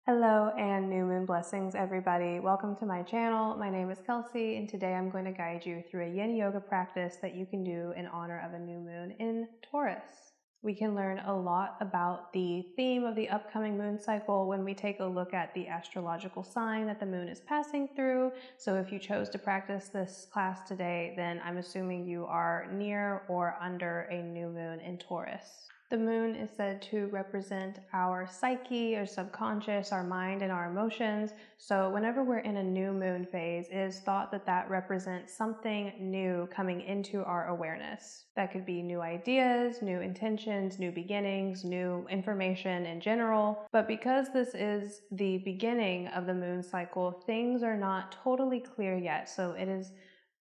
Hello and new moon blessings, everybody. Welcome to my channel. My name is Kelsey, and today I'm going to guide you through a Yin Yoga practice that you can do in honor of a new moon in Taurus. We can learn a lot about the theme of the upcoming moon cycle when we take a look at the astrological sign that the moon is passing through. So if you chose to practice this class today, then I'm assuming you are near or under a new moon in Taurus. The moon is said to represent our psyche, our subconscious, our mind, and our emotions. So whenever we're in a new moon phase, it is thought that that represents something new coming into our awareness. That could be new ideas, new intentions, new beginnings, new information in general. But because this is the beginning of the moon cycle, things are not totally clear yet. So it is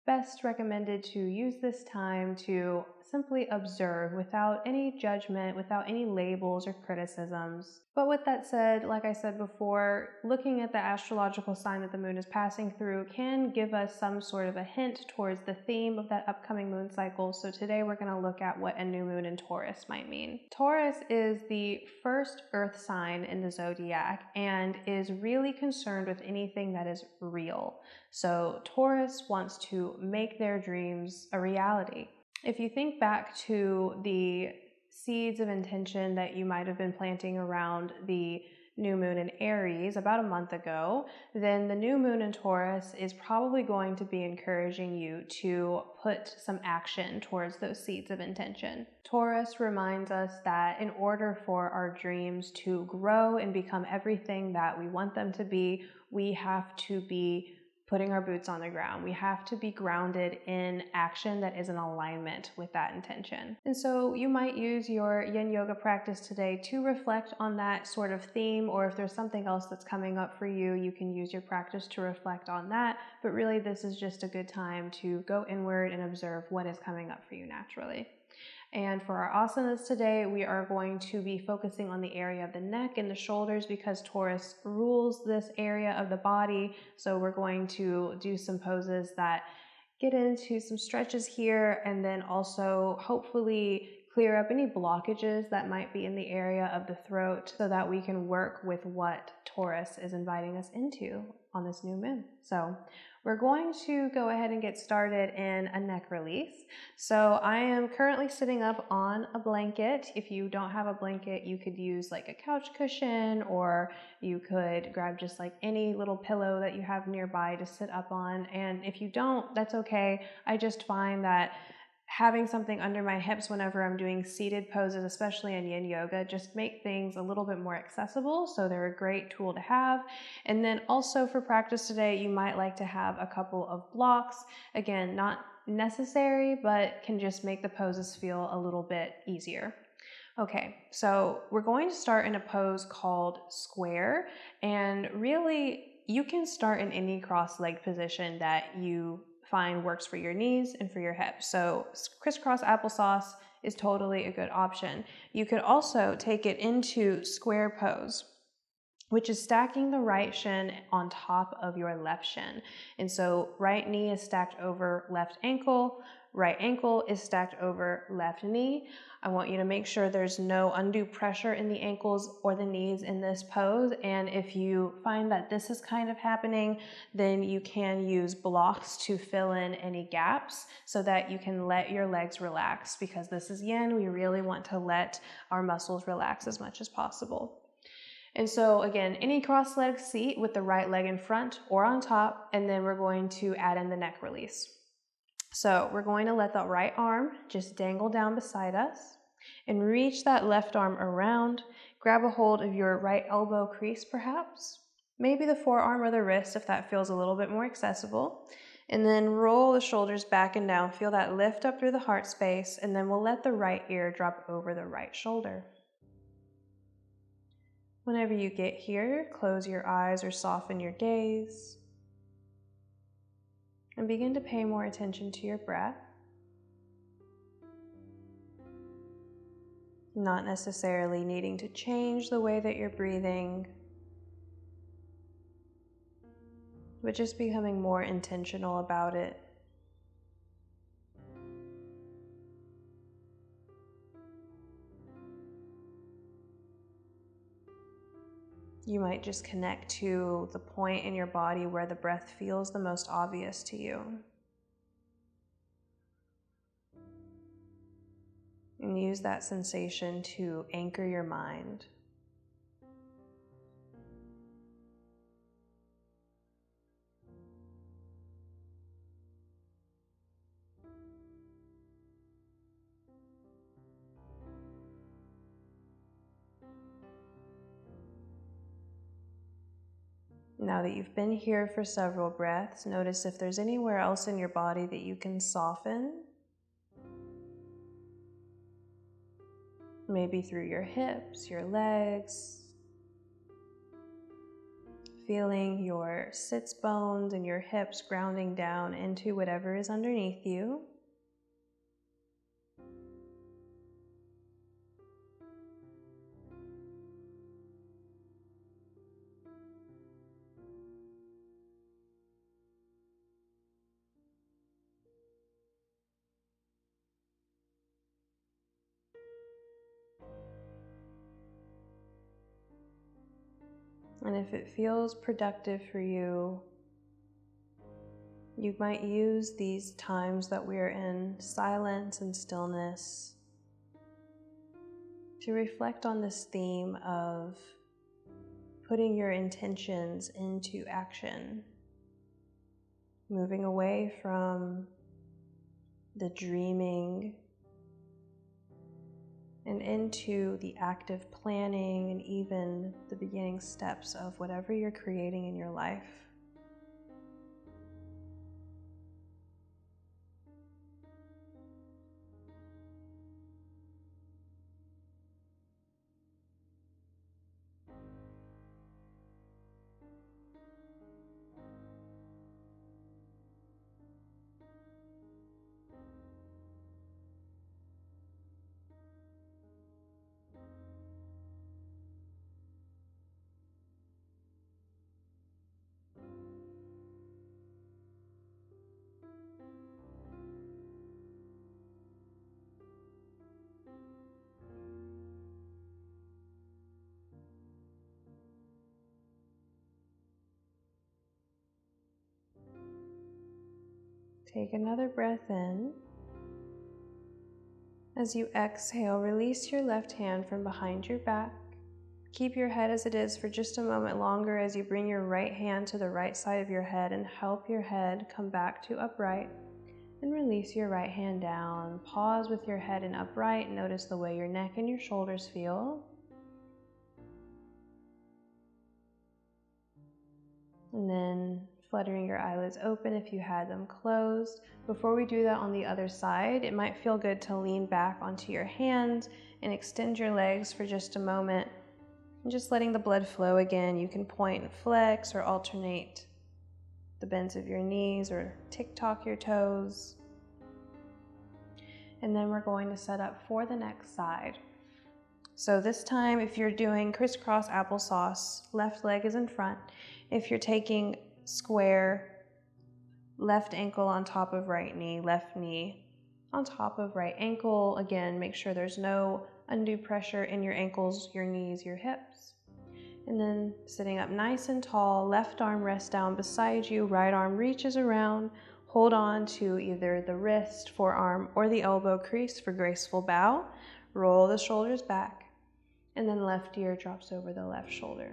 best recommended to use this time to simply observe without any judgment, without any labels or criticisms. But with that said, like I said before, looking at the astrological sign that the moon is passing through can give us some sort of a hint towards the theme of that upcoming moon cycle. So today we're going to look at what a new moon in Taurus might mean. Taurus is the first earth sign in the zodiac and is really concerned with anything that is real. So Taurus wants to make their dreams a reality. If you think back to the seeds of intention that you might have been planting around the new moon in Aries about a month ago, then the new moon in Taurus is probably going to be encouraging you to put some action towards those seeds of intention. Taurus reminds us that in order for our dreams to grow and become everything that we want them to be, we have to be putting our boots on the ground. We have to be grounded in action that is in alignment with that intention. And so you might use your Yin Yoga practice today to reflect on that sort of theme, or if there's something else that's coming up for you, you can use your practice to reflect on that. But really, this is just a good time to go inward and observe what is coming up for you naturally. And for our asanas today, we are going to be focusing on the area of the neck and the shoulders because Taurus rules this area of the body. So we're going to do some poses that get into some stretches here and then also hopefully clear up any blockages that might be in the area of the throat so that we can work with what Taurus is inviting us into on this new moon. So we're going to go ahead and get started in a neck release. So I am currently sitting up on a blanket. If you don't have a blanket, you could use like a couch cushion, or you could grab just like any little pillow that you have nearby to sit up on. And if you don't, that's okay. I just find that having something under my hips whenever I'm doing seated poses, especially in Yin Yoga, just make things a little bit more accessible. So they're a great tool to have. And then also for practice today, you might like to have a couple of blocks. Again, not necessary, but can just make the poses feel a little bit easier. Okay, so we're going to start in a pose called square, and really you can start in any cross-legged position that you find works for your knees and for your hips. So crisscross applesauce is totally a good option. You could also take it into square pose, which is stacking the right shin on top of your left shin. And so right knee is stacked over left ankle, right ankle is stacked over left knee. I want you to make sure there's no undue pressure in the ankles or the knees in this pose. And if you find that this is kind of happening, then you can use blocks to fill in any gaps so that you can let your legs relax. Because this is yin, we really want to let our muscles relax as much as possible. And so again, any cross-legged seat with the right leg in front or on top, and then we're going to add in the neck release. So we're going to let the right arm just dangle down beside us and reach that left arm around. Grab a hold of your right elbow crease perhaps, maybe the forearm or the wrist if that feels a little bit more accessible. And then roll the shoulders back and down. Feel that lift up through the heart space, and then we'll let the right ear drop over the right shoulder. Whenever you get here, close your eyes or soften your gaze and begin to pay more attention to your breath. Not necessarily needing to change the way that you're breathing, but just becoming more intentional about it. You might just connect to the point in your body where the breath feels the most obvious to you. And use that sensation to anchor your mind. Now that you've been here for several breaths, notice if there's anywhere else in your body that you can soften. Maybe through your hips, your legs, feeling your sits bones and your hips grounding down into whatever is underneath you. And if it feels productive for you, you might use these times that we are in silence and stillness to reflect on this theme of putting your intentions into action, moving away from the dreaming and into the active planning and even the beginning steps of whatever you're creating in your life. Take another breath in. As you exhale, release your left hand from behind your back. Keep your head as it is for just a moment longer as you bring your right hand to the right side of your head and help your head come back to upright. And release your right hand down. Pause with your head in upright. Notice the way your neck and your shoulders feel. And then fluttering your eyelids open if you had them closed. Before we do that on the other side, it might feel good to lean back onto your hands and extend your legs for just a moment. And just letting the blood flow again. You can point and flex or alternate the bends of your knees or tick-tock your toes. And then we're going to set up for the next side. So this time, if you're doing crisscross applesauce, left leg is in front. If you're taking square, left ankle on top of right knee, left knee on top of right ankle. Again, make sure there's no undue pressure in your ankles, your knees, your hips. And then sitting up nice and tall, left arm rests down beside you, right arm reaches around. Hold on to either the wrist, forearm, or the elbow crease for graceful bow. Roll the shoulders back, and then left ear drops over the left shoulder.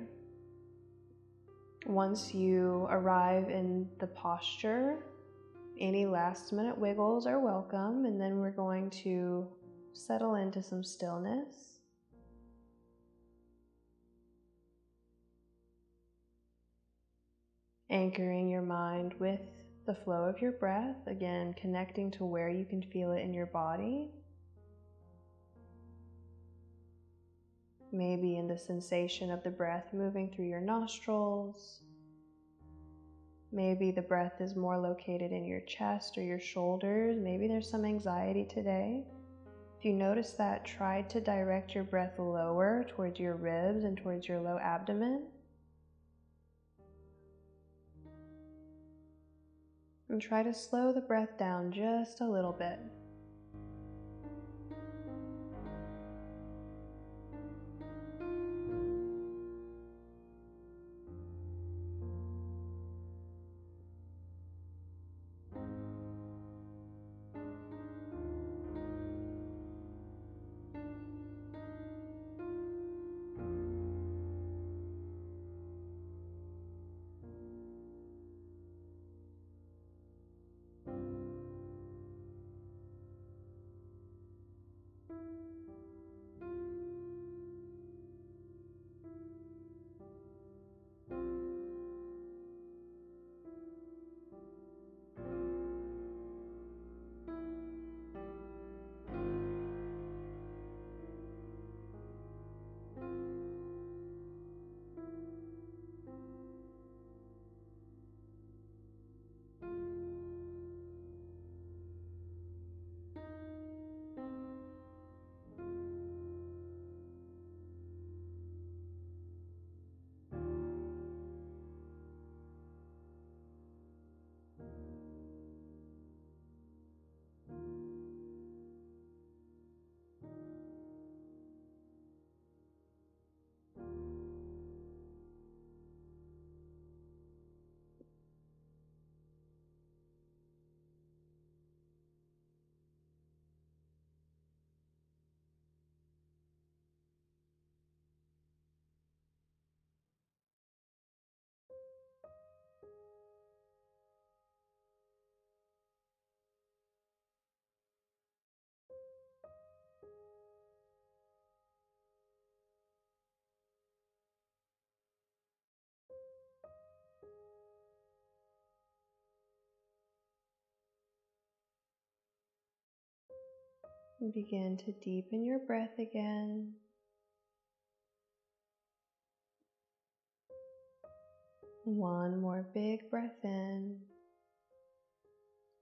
Once you arrive in the posture, any last minute wiggles are welcome, and then we're going to settle into some stillness. Anchoring your mind with the flow of your breath, again connecting to where you can feel it in your body. Maybe in the sensation of the breath moving through your nostrils. Maybe the breath is more located in your chest or your shoulders. Maybe there's some anxiety today. If you notice that, try to direct your breath lower towards your ribs and towards your low abdomen. And try to slow the breath down just a little bit. And begin to deepen your breath again. One more big breath in.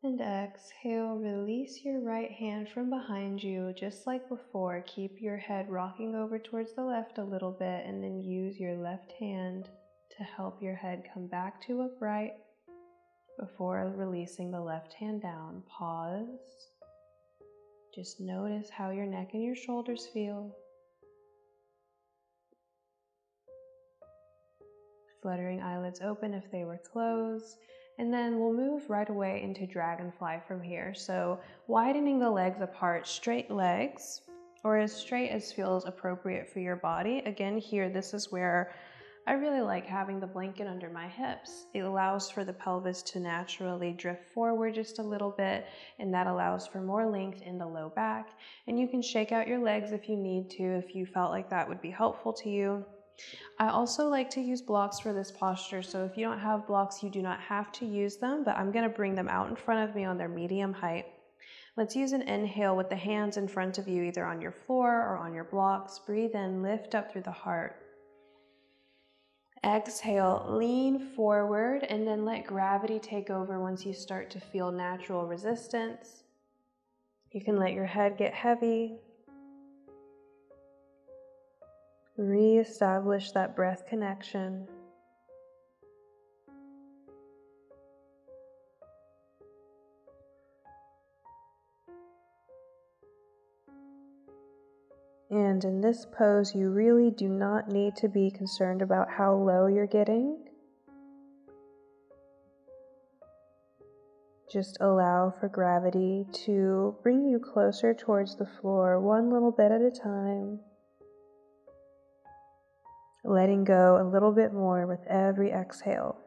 And exhale, release your right hand from behind you, just like before. Keep your head rocking over towards the left a little bit, and then use your left hand to help your head come back to upright before releasing the left hand down. Pause. Just notice how your neck and your shoulders feel. Fluttering eyelids open if they were closed. And then we'll move right away into dragonfly from here. So widening the legs apart, straight legs, or as straight as feels appropriate for your body. Again, here, this is where I really like having the blanket under my hips. It allows for the pelvis to naturally drift forward just a little bit, and that allows for more length in the low back. And you can shake out your legs if you need to, if you felt like that would be helpful to you. I also like to use blocks for this posture, so if you don't have blocks, you do not have to use them, but I'm going to bring them out in front of me on their medium height. Let's use an inhale with the hands in front of you, either on your floor or on your blocks. Breathe in, lift up through the heart. Exhale, lean forward, and then let gravity take over once you start to feel natural resistance. You can let your head get heavy. Re-establish that breath connection. And in this pose, you really do not need to be concerned about how low you're getting. Just allow for gravity to bring you closer towards the floor, one little bit at a time. Letting go a little bit more with every exhale.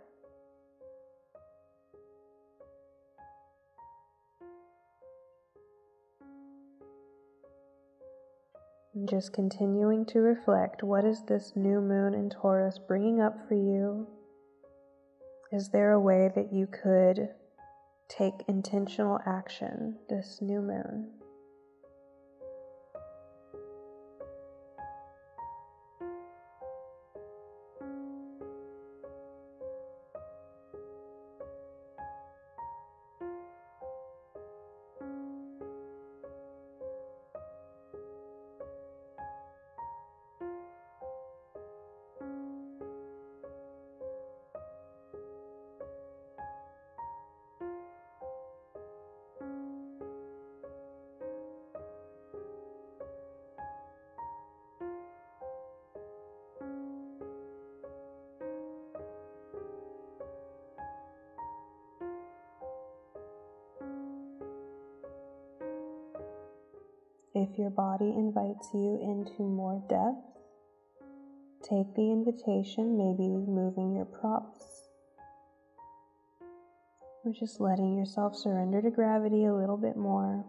And just continuing to reflect, what is this new moon in Taurus bringing up for you? Is there a way that you could take intentional action this new moon? If your body invites you into more depth, take the invitation, maybe moving your props, or just letting yourself surrender to gravity a little bit more.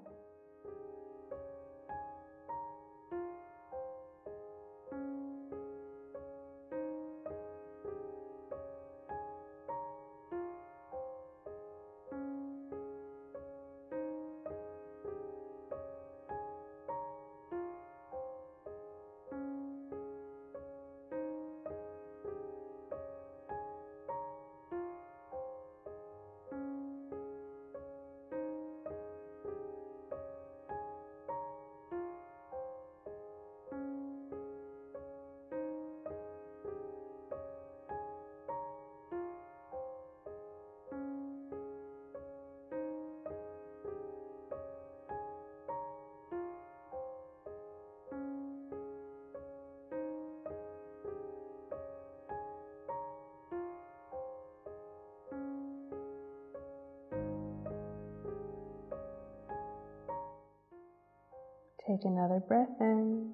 Take another breath in.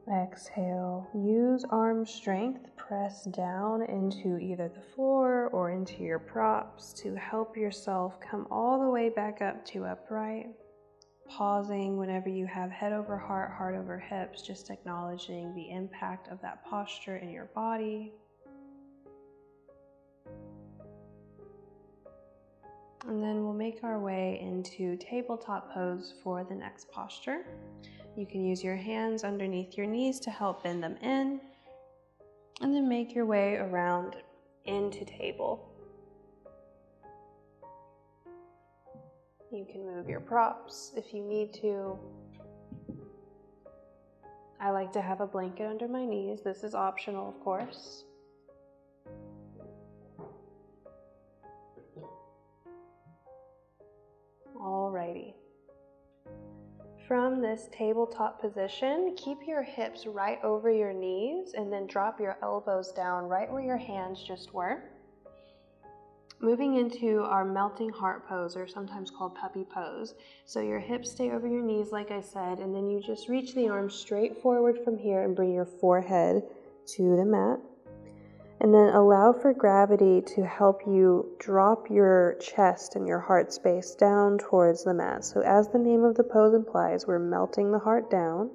Exhale. Use arm strength. Press down into either the floor or into your props to help yourself come all the way back up to upright. Pausing whenever you have head over heart, heart over hips, just acknowledging the impact of that posture in your body. And then we'll make our way into tabletop pose for the next posture. You can use your hands underneath your knees to help bend them in, and then make your way around into table. You can move your props if you need to. I like to have a blanket under my knees. This is optional, of course. Alrighty. From this tabletop position, keep your hips right over your knees and then drop your elbows down right where your hands just were. Moving into our melting heart pose, or sometimes called puppy pose. So your hips stay over your knees, like I said, and then you just reach the arms straight forward from here and bring your forehead to the mat. And then allow for gravity to help you drop your chest and your heart space down towards the mat. So as the name of the pose implies, we're melting the heart down.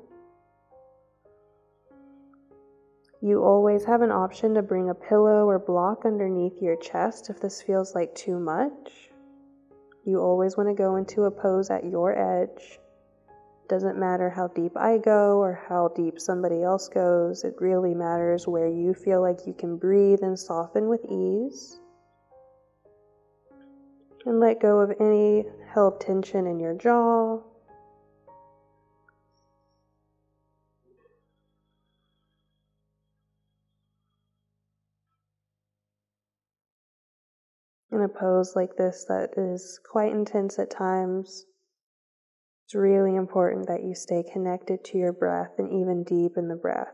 You always have an option to bring a pillow or block underneath your chest if this feels like too much. You always want to go into a pose at your edge. Doesn't matter how deep I go or how deep somebody else goes. It really matters where you feel like you can breathe and soften with ease. And let go of any held tension in your jaw. In a pose like this that is quite intense at times, it's really important that you stay connected to your breath and even deep in the breath.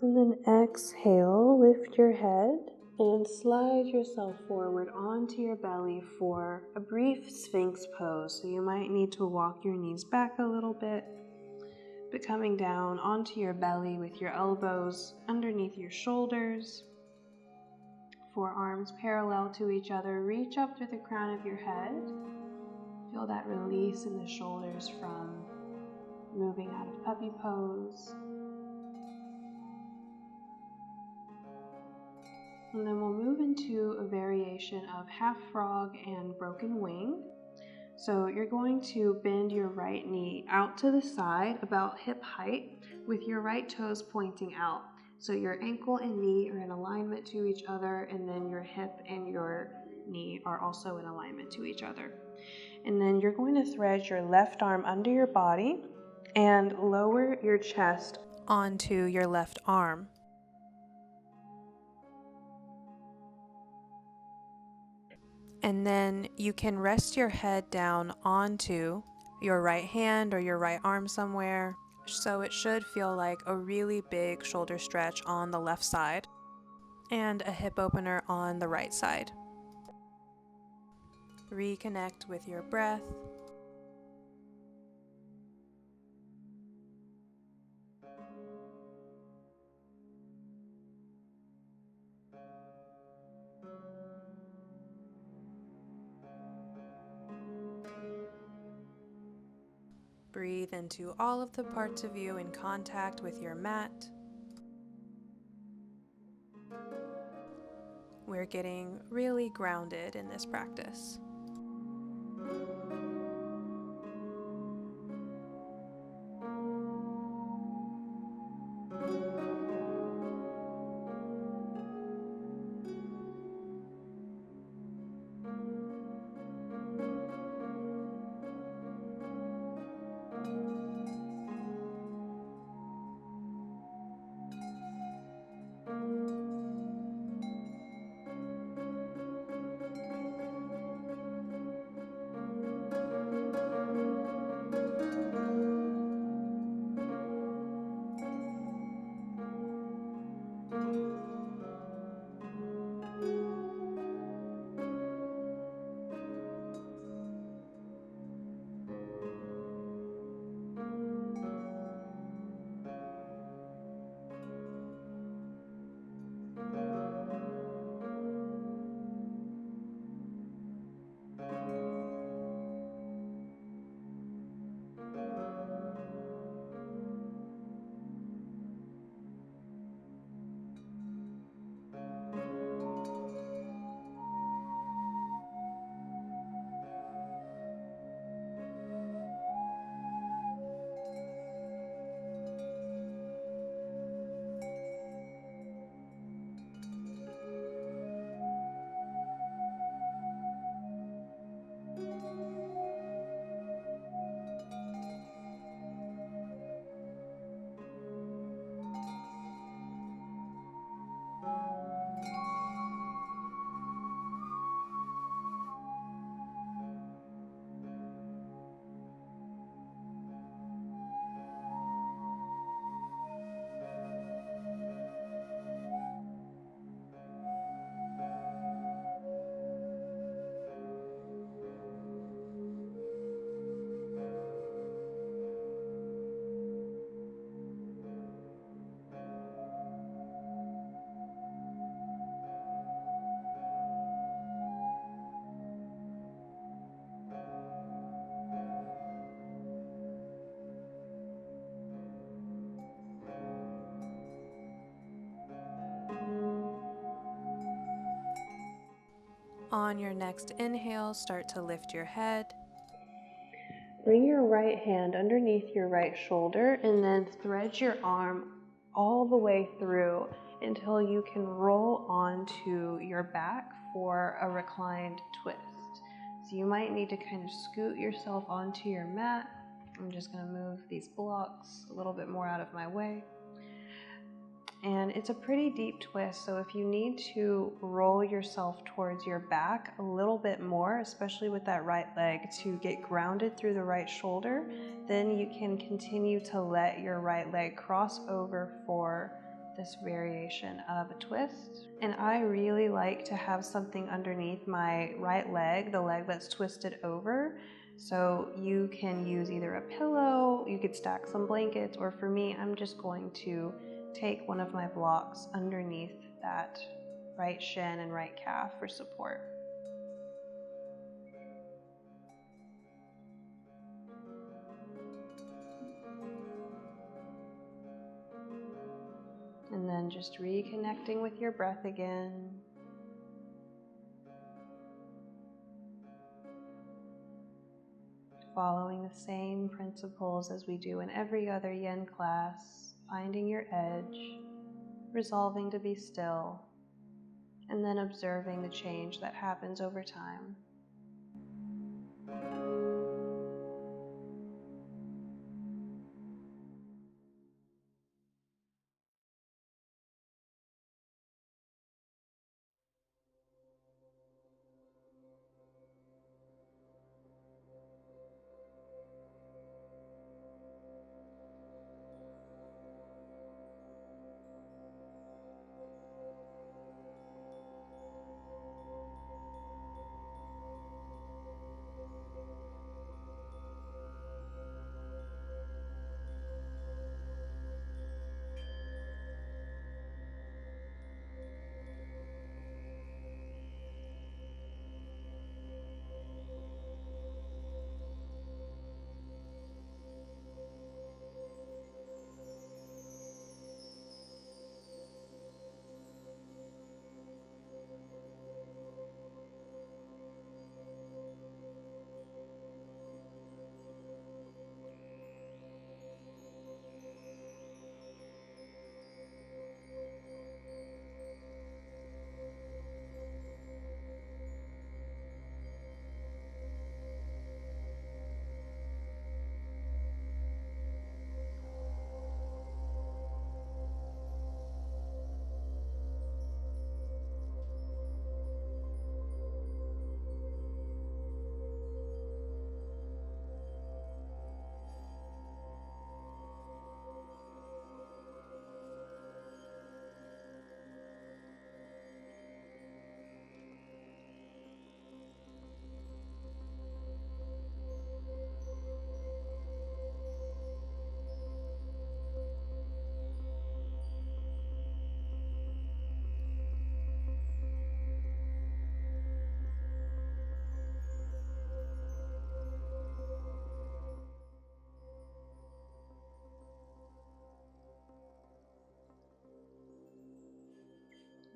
And then exhale, lift your head and slide yourself forward onto your belly for a brief Sphinx pose. So you might need to walk your knees back a little bit, but coming down onto your belly with your elbows underneath your shoulders, forearms parallel to each other. Reach up through the crown of your head. Feel that release in the shoulders from moving out of puppy pose. And then we'll move into a variation of half frog and broken wing. So you're going to bend your right knee out to the side about hip height with your right toes pointing out. So your ankle and knee are in alignment to each other, and then your hip and your knee are also in alignment to each other. And then you're going to thread your left arm under your body and lower your chest onto your left arm. And then you can rest your head down onto your right hand or your right arm somewhere. So it should feel like a really big shoulder stretch on the left side and a hip opener on the right side. Reconnect with your breath. Breathe into all of the parts of you in contact with your mat. We're getting really grounded in this practice. On your next inhale, start to lift your head. Bring your right hand underneath your right shoulder and then thread your arm all the way through until you can roll onto your back for a reclined twist. So you might need to kind of scoot yourself onto your mat. I'm just going to move these blocks a little bit more out of my way. And it's a pretty deep twist, so if you need to roll yourself towards your back a little bit more, especially with that right leg, to get grounded through the right shoulder, then you can continue to let your right leg cross over for this variation of a twist. And I really like to have something underneath my right leg, the leg that's twisted over. So you can use either a pillow, you could stack some blankets, or for me, I'm just going to take one of my blocks underneath that right shin and right calf for support. And then just reconnecting with your breath again. following the same principles as we do in every other yin class, finding your edge, resolving to be still, and then observing the change that happens over time.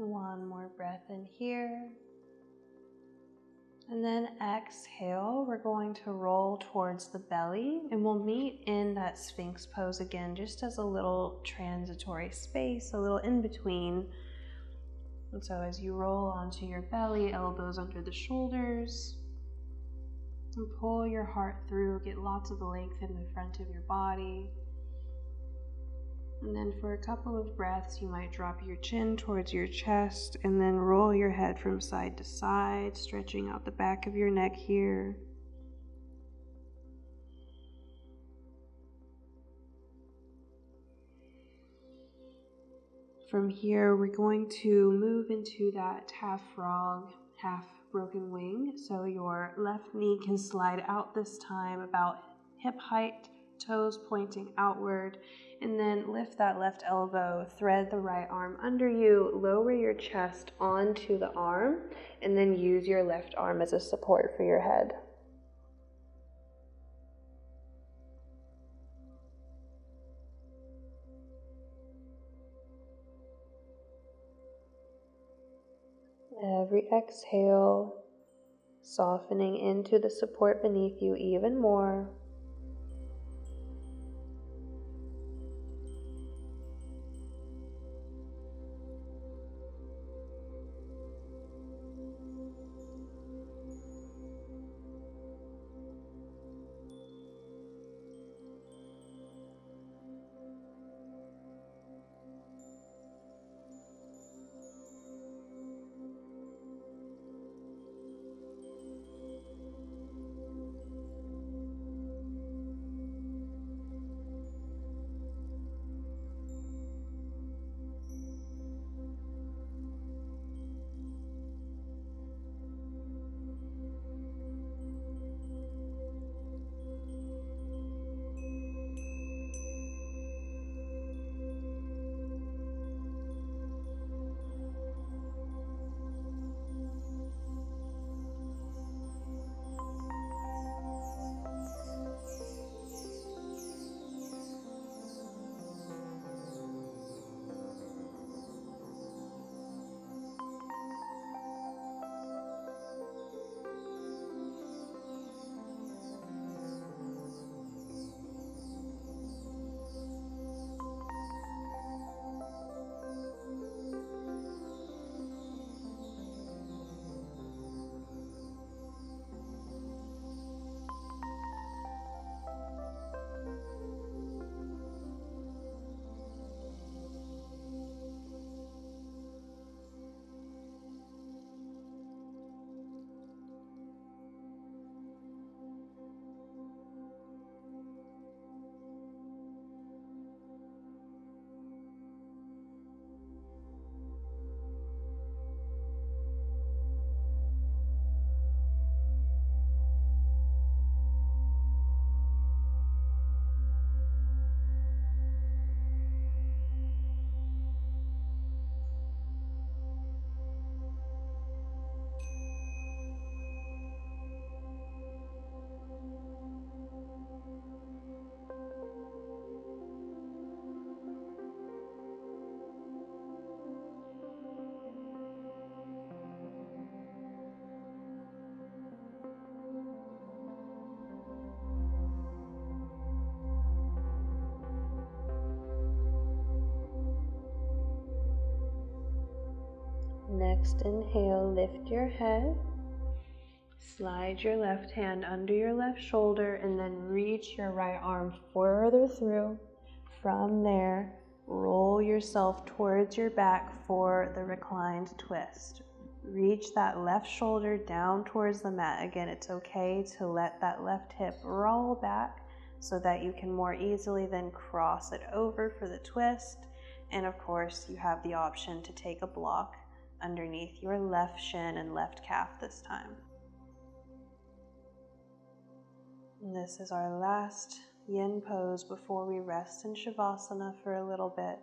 One more breath in here. And then exhale, we're going to roll towards the belly, and we'll meet in that Sphinx pose again, just as a little transitory space, a little in between. And so as you roll onto your belly, elbows under the shoulders, and pull your heart through, get lots of length in the front of your body. And then for a couple of breaths, you might drop your chin towards your chest and then roll your head from side to side, stretching out the back of your neck here. From here, we're going to move into that half frog, half broken wing. So your left knee can slide out this time about hip height, toes pointing outward, and then lift that left elbow, thread the right arm under you, lower your chest onto the arm, and then use your left arm as a support for your head. Every exhale, softening into the support beneath you even more. Next inhale, lift your head. Slide your left hand under your left shoulder and then reach your right arm further through. From there, roll yourself towards your back for the reclined twist. Reach that left shoulder down towards the mat. Again, it's okay to let that left hip roll back so that you can more easily then cross it over for the twist. And of course, you have the option to take a block underneath your left shin and left calf this time. And this is our last yin pose before we rest in Shavasana for a little bit.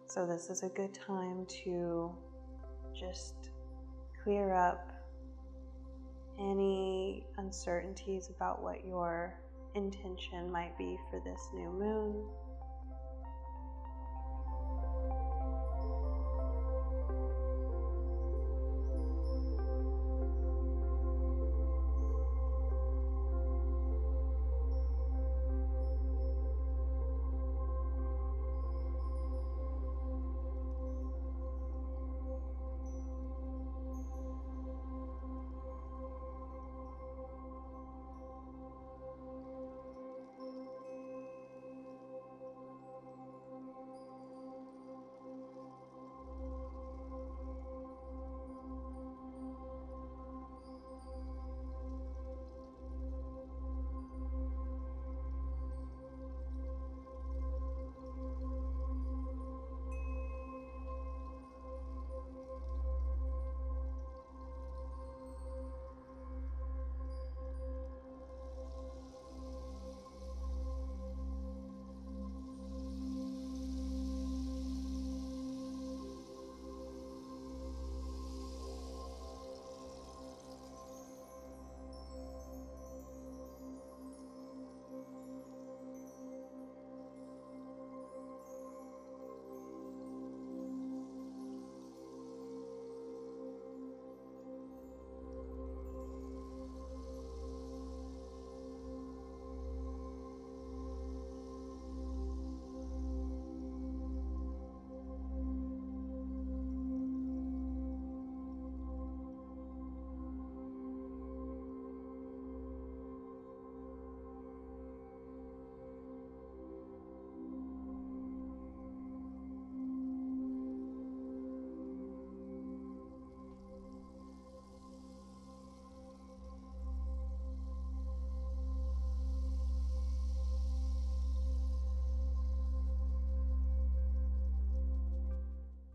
So this is a good time to just clear up any uncertainties about what your intention might be for this new moon.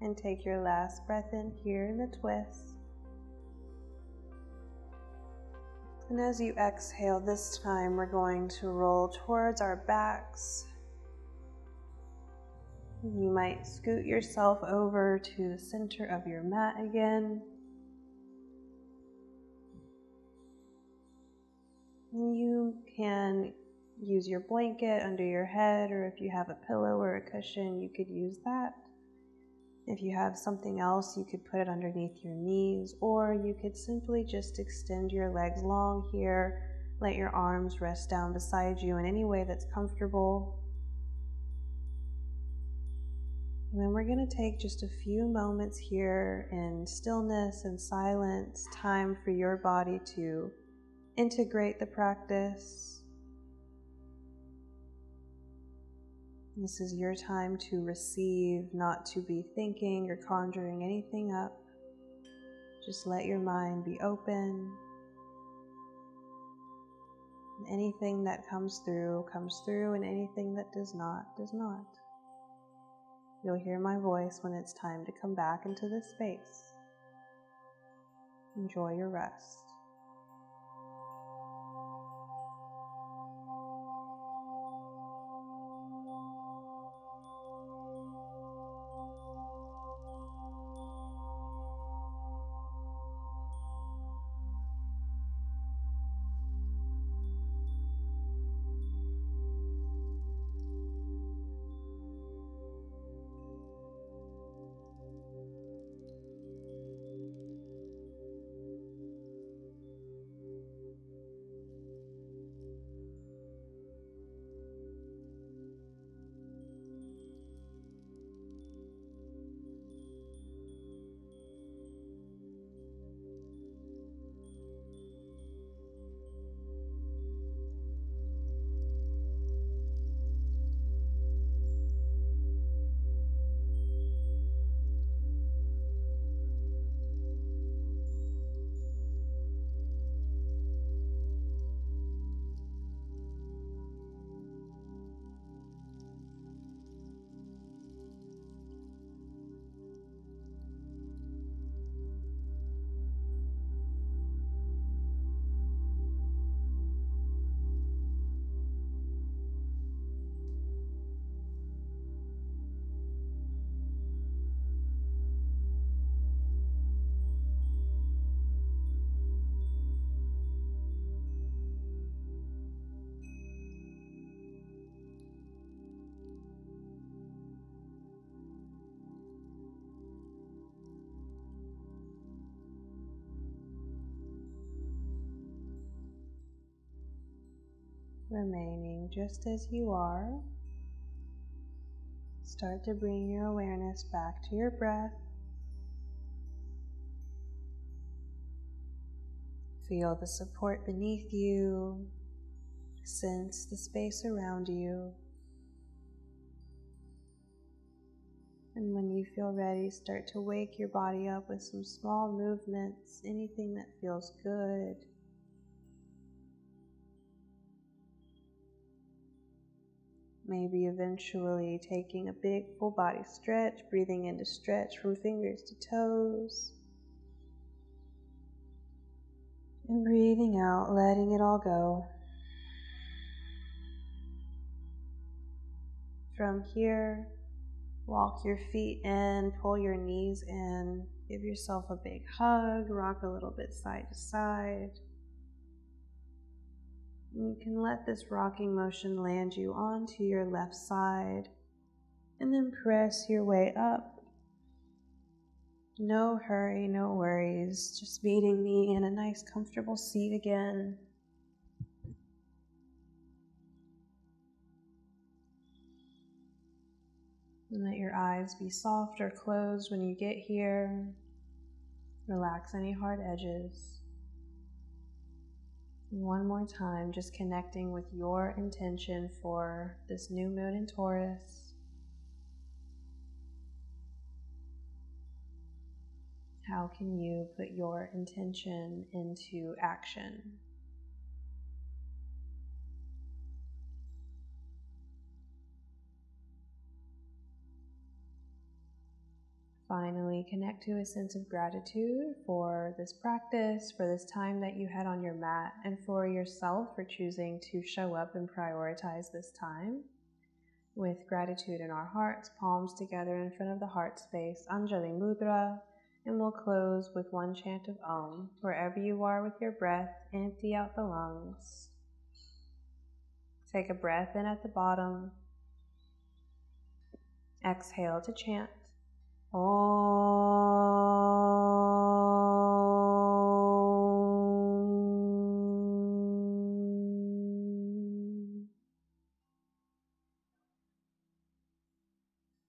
And take your last breath in here in the twist. And as you exhale this time, we're going to roll towards our backs. You might scoot yourself over to the center of your mat again. And you can use your blanket under your head, or if you have a pillow or a cushion, you could use that. If you have something else, you could put it underneath your knees, or you could simply just extend your legs long here, let your arms rest down beside you in any way that's comfortable. And then we're going to take just a few moments here in stillness and silence, time for your body to integrate the practice. This is your time to receive, not to be thinking or conjuring anything up. Just let your mind be open. And anything that comes through, and anything that does not, does not. You'll hear my voice when it's time to come back into this space. Enjoy your rest. remaining just as you are. Start to bring your awareness back to your breath. Feel the support beneath you. Sense the space around you. And when you feel ready, start to wake your body up with some small movements, anything that feels good. Maybe eventually taking a big full body stretch, breathing in to stretch from fingers to toes. And breathing out, letting it all go. From here, walk your feet in, pull your knees in, give yourself a big hug, rock a little bit side to side. You can let this rocking motion land you onto your left side and then press your way up. No hurry, no worries, just meeting me in a nice comfortable seat again. And let your eyes be soft or closed when you get here. Relax any hard edges. And one more time, just connecting with your intention for this new moon in Taurus. How can you put your intention into action? Finally, connect to a sense of gratitude for this practice, for this time that you had on your mat, and for yourself for choosing to show up and prioritize this time. With gratitude in our hearts, palms together in front of the heart space, Anjali Mudra, and we'll close with one chant of Om. Wherever you are with your breath, empty out the lungs. Take a breath in at the bottom. Exhale to chant.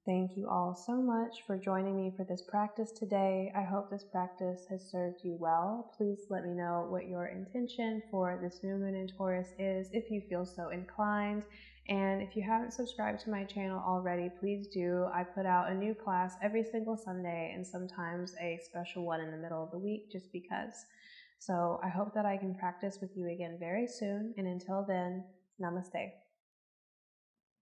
Thank you all so much for joining me for this practice today. I hope this practice has served you well. Please let me know what your intention for this new moon in Taurus is if you feel so inclined. And if you haven't subscribed to my channel already, please do. I put out a new class every single Sunday and sometimes a special one in the middle of the week just because. So I hope that I can practice with you again very soon. And until then, namaste.